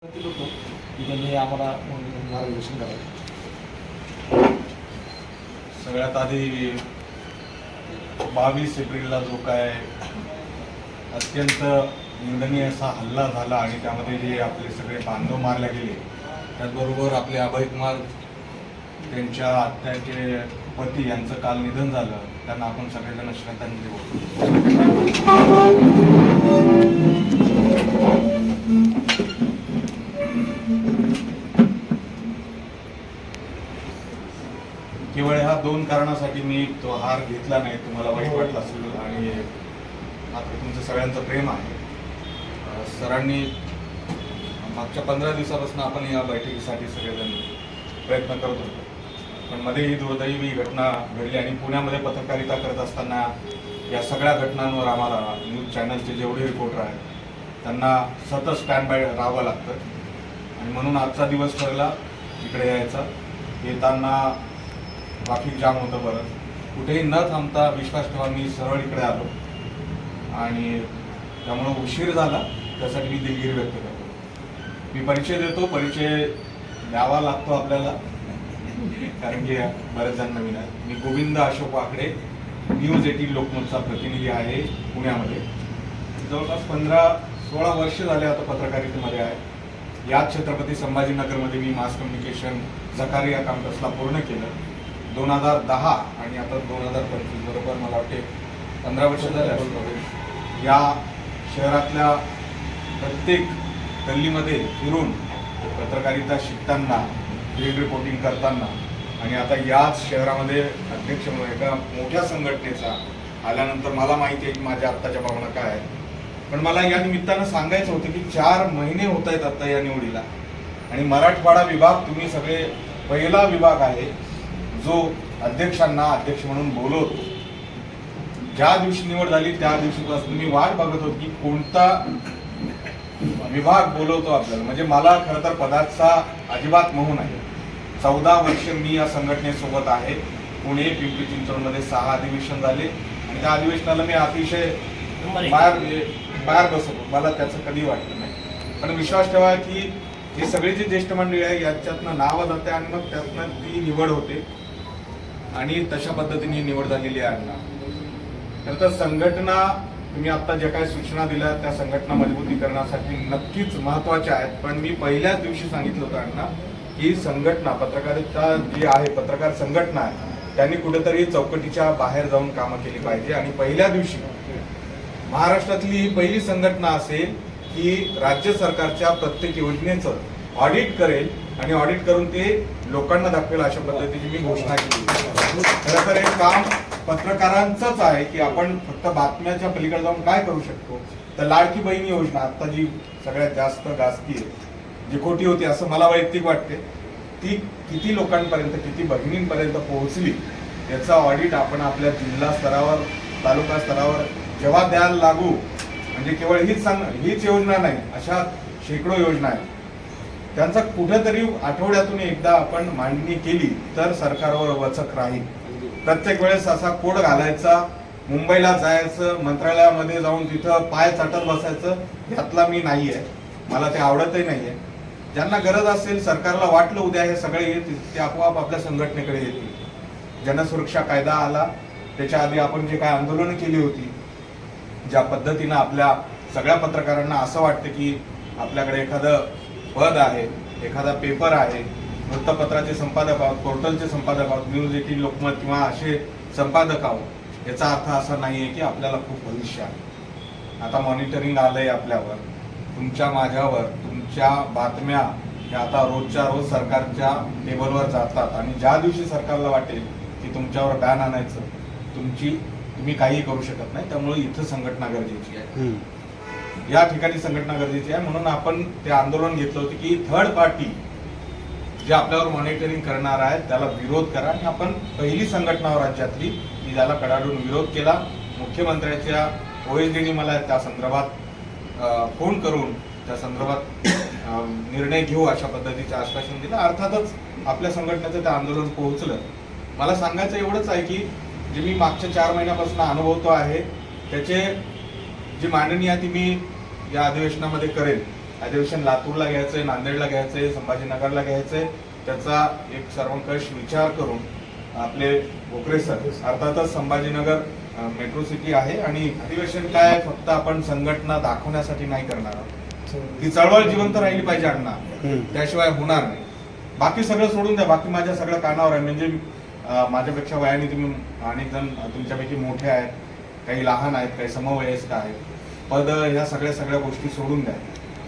होतो की त्यांनी आम्हाला मार्गदर्शन करावं. सगळ्यात आधी 22 एप्रिलला जो काय अत्यंत निंदनीय असा हल्ला झाला आणि त्यामध्ये जे आपले सगळे बांधव मारले गेले, त्याचबरोबर आपले अभय कुमार त्यांच्या आत्याचे पती यांचं काल निधन झालं. त्यांना आपण सगळेजण श्रद्धांजली केवळ ह्या दोन कारणासाठी मी तो हार घेतला नाही. तुम्हाला वाईट वाटलं असेल आणि मात्र तुमचं सगळ्यांचं प्रेम आहे. सरांनी मागच्या 15 दिवसापासून आपण या बैठकीसाठी सगळेजण प्रयत्न करत होतो, पण मध्ये ही दुर्दैवी घटना घडली आणि पुण्यामध्ये पत्रकारिता करत असताना या सगळ्या घटनांवर आम्हाला न्यूज चॅनलचे जेवढे रिपोर्टर आहेत त्यांना सतत स्टँड बाय राहावं लागतं आणि म्हणून आजचा दिवस ठरला इकडे यायचा. येताना ट्रॅफिक जाम होतं. बरं, कुठेही न थांबता विश्वास ठेवा मी सरळ इकडे आलो आणि त्यामुळं उशीर झाला, त्यासाठी मी दिलगिरी व्यक्त करतो. मी परिचय देतो, परिचय द्यावा लागतो आपल्याला कारण की बरेच जण नवीन आहेत. मी गोविंद अशोक वाकडे, न्यूज 18 लोकमतचा प्रतिनिधी आहे पुण्यामध्ये. जवळपास 15-16 वर्ष झाले आता पत्रकारितेमध्ये आहे. याच छत्रपती संभाजीनगरमध्ये मी मास कम्युनिकेशन झकारी या कॅम्पसला पूर्ण केलं 2010 आणि आता 2025 बरोबर मला वाटते 15 वर्ष झाले असतील. या शहरातल्या प्रत्येक गल्लीमध्ये फिरून पत्रकारिता शिकताना, फील्ड रिपोर्टिंग करताना आणि आता याच शहरामध्ये अध्यक्ष म्हणून एका मोठ्या संघटनेचा आल्यानंतर मला माहिती आहे की माझ्या आत्ताच्या भावना काय आहेत. पण मला या निमित्तानं सांगायचं होतं की 4 महिने होत आहेत आता या निवडीला आणि मराठवाडा विभाग तुम्ही सगळे पहिला विभाग आहे जो अध्यक्षांना अध्यक्ष म्हणून बोलवतो. ज्या दिवशी निवड झाली त्या दिवशीपासून मी वाट बघत होतो की कोणता विभाग बोलवतो आपल्याला. म्हणजे मला खरं तर पदाचा अजिबात मोह नाही. 14 वर्ष मी या संघटनेसोबत आहे. पुणे, पिंपरी चिंचवडमध्ये 6 अधिवेशन झाले आणि त्या अधिवेशनाला मी अतिशय बाहेर बसवतो. मला त्याचं कधी वाटलं नाही. पण विश्वास ठेवा की हे सगळे जे ज्येष्ठ मंडळी आहे याच्यातनं नावं जाते आणि मग त्यातनं ती निवड होते आणि तशा पद्धतीने निवड झालेली आहे. खरं तर संघटना तुम्ही आता ज्या काही सूचना दिल्या त्या संघटना मजबूतीकरणासाठी नक्कीच महत्वाच्या आहेत. पण मी पहिल्याच दिवशी सांगितलं होतं अण्णा की संघटना पत्रकारिता जी आहे, पत्रकार संघटना आहे, त्यांनी कुठेतरी चौकटीच्या बाहेर जाऊन कामं केली पाहिजे. आणि पहिल्या दिवशी महाराष्ट्रातली ही पहिली संघटना असेल की राज्य सरकारच्या प्रत्येक योजनेचं ऑडिट करेल आणि ऑडिट करून ते लोकांना दाखवेल अशा पद्धतीची मी घोषणा केली. खरं तर हे काम पत्रकारांचंच आहे की आपण फक्त बातम्याच्या पलीकडे जाऊन काय करू शकतो. तर लाडकी बहीण योजना आता जी सगळ्यात जास्त गाजती आहे, जी खोटी होती असं मला वैयक्तिक वाटते, ती किती लोकांपर्यंत, किती बहिणींपर्यंत पोहोचली याचा ऑडिट आपण आपल्या जिल्हा स्तरावर, तालुका स्तरावर जेव्हा द्यायला लागू, म्हणजे केवळ हीच योजना नाही, अशा शेकडो योजना आहेत, त्यांचा कुठेतरी आठवड्यातून एकदा आपण मांडणी केली तर सरकारवर वचक राहील. प्रत्येक वेळेस असा कोड घालायचा, मुंबईला जायचं, मंत्रालयामध्ये जाऊन तिथं पाय चाटत बसायचं, यातला मी नाही आहे. मला ते आवडतही नाही आहे. ज्यांना गरज असेल, सरकारला वाटलं उद्या हे सगळे येतील, ते आपोआप आपल्या संघटनेकडे येतील. जनसुरक्षा कायदा आला त्याच्या आधी आपण जे काय आंदोलनं केली होती, ज्या पद्धतीनं आपल्या सगळ्या पत्रकारांना असं वाटतं की आपल्याकडे एखादं पद आहे, एखादा पेपर आहे, वृत्तपत्राचे संपादक आहोत, पोर्टलचे संपादक आहोत, न्यूज 18 लोकमत किंवा असे संपादक आहोत, याचा अर्थ असा नाही आहे की आपल्याला खूप भविष्य आहे. आता मॉनिटरिंग आलंय आपल्यावर, तुमच्या माझ्यावर, तुमच्या बातम्या या आता रोजच्या रोज सरकारच्या टेबलवर जातात आणि ज्या दिवशी सरकारला वाटेल की तुमच्यावर बॅन आणायचं, तुम्ही काही करू शकत नाही. त्यामुळे इथं संघटना गरजेची आहे, या ठिकाणी संघटना गरजेची आहे. म्हणून आपण ते आंदोलन घेतलं होतं की थर्ड पार्टी जे आपल्यावर मॉनिटरिंग करणार आहे त्याला विरोध करा. आणि आपण पहिली संघटना राज्यातली की ज्याला कडाडून विरोध केला. मुख्यमंत्र्याच्या OSDने मला त्या संदर्भात फोन करून त्या संदर्भात निर्णय घेऊ अशा पद्धतीचे आश्वासन दिलं. अर्थातच आपल्या संघटनेचं ते आंदोलन पोहोचलं. मला सांगायचं एवढंच आहे की जे मी मागच्या 4 महिन्यापासून अनुभवतो आहे त्याचे जी मांडणी आहे ती मी या अधिवेशनामध्ये करेल. अधिवेशन लातूरला घ्यायचंय, नांदेडला घ्यायचंय, संभाजीनगरला घ्यायचंय, त्याचा एक सर्वंकष विचार करून आपले भोकरे सर, अर्थातच संभाजीनगर मेट्रो सिटी आहे आणि अधिवेशन काय फक्त आपण संघटना दाखवण्यासाठी नाही करणार आहोत. ती चळवळ जिवंत राहिली पाहिजे अण्णा, त्याशिवाय होणार नाही. बाकी सगळं सोडून द्या, बाकी माझ्या सगळं कानावर आहे. म्हणजे माझ्यापेक्षा वयाने तुम्ही अनेक जण तुमच्यापैकी मोठे आहेत, काही लहान आहेत, काही समवयस्क आहेत. पद ह्या सगळ्या गोष्टी सोडून द्या.